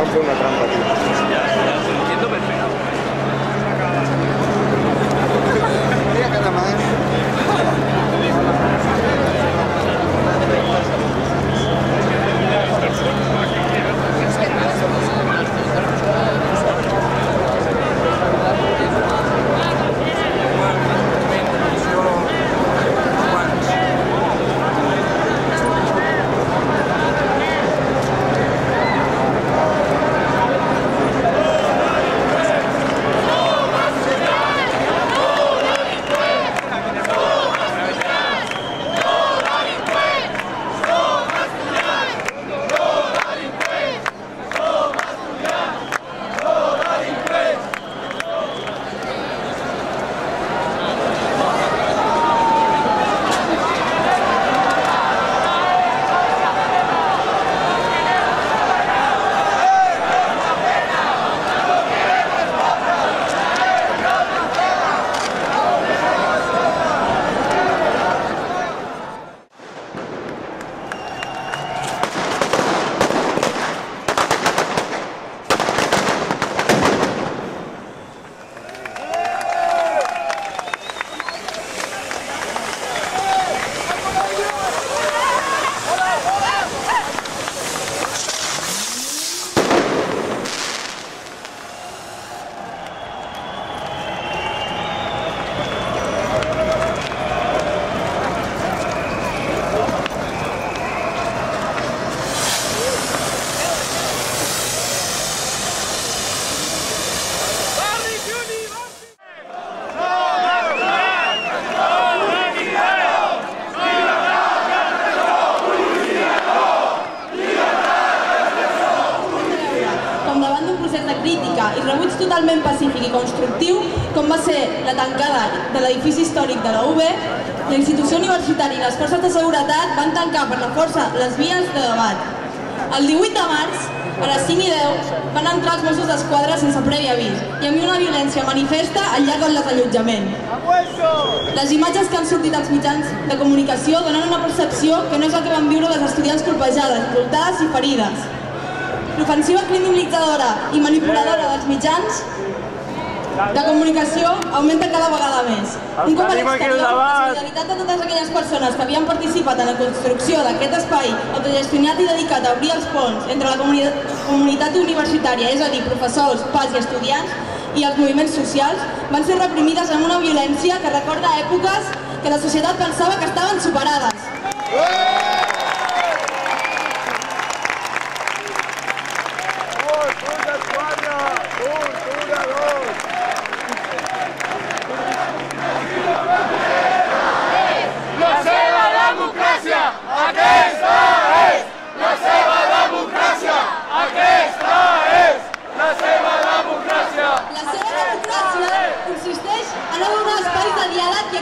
van fer una trampa, tio. Lo entiendo perfecto. Mira que demà, i rebuig totalment pacífic i constructiu, com va ser la tancada de l'edifici històric de la UB, la institució universitària i les forces de seguretat van tancar per la força les vies de debat. El 18 de març, a les 5:10, van entrar els Mossos d'Esquadra sense previ avís i amb una violència manifesta al llarg del desallotjament. Les imatges que han sortit als mitjans de comunicació donen una percepció que no és el que van viure les estudiants colpejades, insultades i ferides. L'ofensiva criminalitzadora i manipuladora dels mitjans de comunicació augmenta cada vegada més. Un cop a l'exterior, la solidaritat de totes aquelles persones que havien participat en la construcció d'aquest espai autogestionat i dedicat a obrir els ponts entre la comunitat universitària, és a dir, professors, pas i estudiants, i els moviments socials, van ser reprimides amb una violència que recorda èpoques que la societat pensava que estaven superades.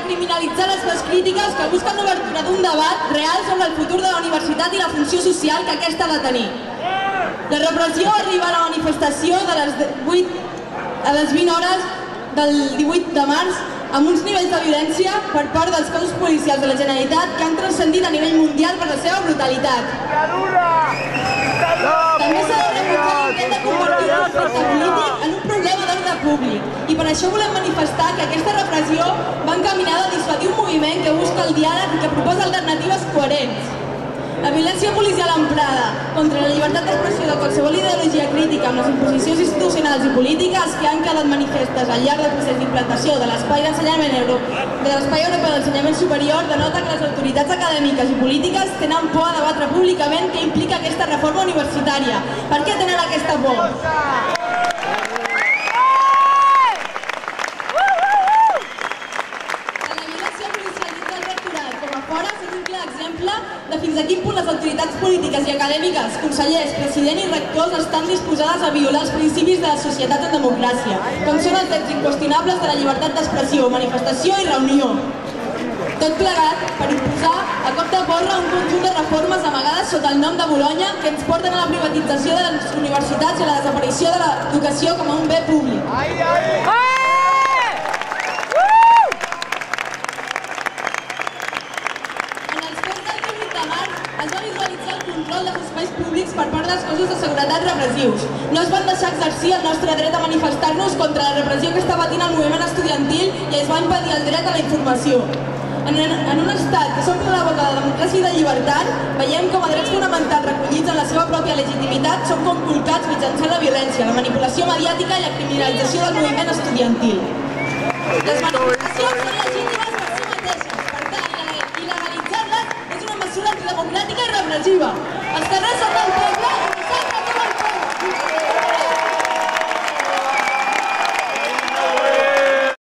Criminalitzar les seves crítiques que busquen l'obertura d'un debat real sobre el futur de la universitat i la funció social que aquesta ha de tenir. La repressió arriba a la manifestació de les 20 hores del 18 de març amb uns nivells de violència per part dels cossos policials de la Generalitat que han transcendit a nivell mundial per la seva brutalitat. També s'ha de rebutjar l'intent de convertir el conflicte polític en un problema d'ordre públic i per això volem manifestar que aquesta repressió va encaminada a dissuadir un moviment que busca el diàleg i que proposa alternatives coherents. La violència policial emprada contra la llibertat d'expressió de qualsevol ideologia crítica amb les imposicions institucionals i polítiques que han quedat manifestes al llarg del procés d'implantació de l'Espai d'Ensenyament Europeu d'Ensenyament Superior denota que les autoritats acadèmiques i polítiques tenen por a debatre públicament què implica aquesta reforma universitària. Per què tenen aquesta por? De fins a quin punt les autoritats polítiques i acadèmiques, consellers, president i rectors estan disposades a violar els principis de la societat en democràcia, com són els drets inqüestionables de la llibertat d'expressió, manifestació i reunió. Tot plegat per imposar a cop de porra un conjunt de reformes amagades sota el nom de Bolonya que ens porten a la privatització de les universitats i a la desaparició de l'educació com a un bé públic. Es va visualitzar el control dels espais públics per part dels cossos de seguretat repressius. No es van deixar exercir el nostre dret a manifestar-nos contra la repressió que està patint el moviment estudiantil i es va impedir el dret a la informació. En un estat que s'omple la boca de democràcia i de llibertat, veiem com a drets fonamentals recollits en la seva pròpia legitimitat són conculcats mitjançant la violència, la manipulació mediàtica i la criminalització del moviment estudiantil. Les manifestacions són legítimes per si mateixes, per tant, il·legalitzar-les és una mesura antidemocràtica i repressiva. Els carrers són del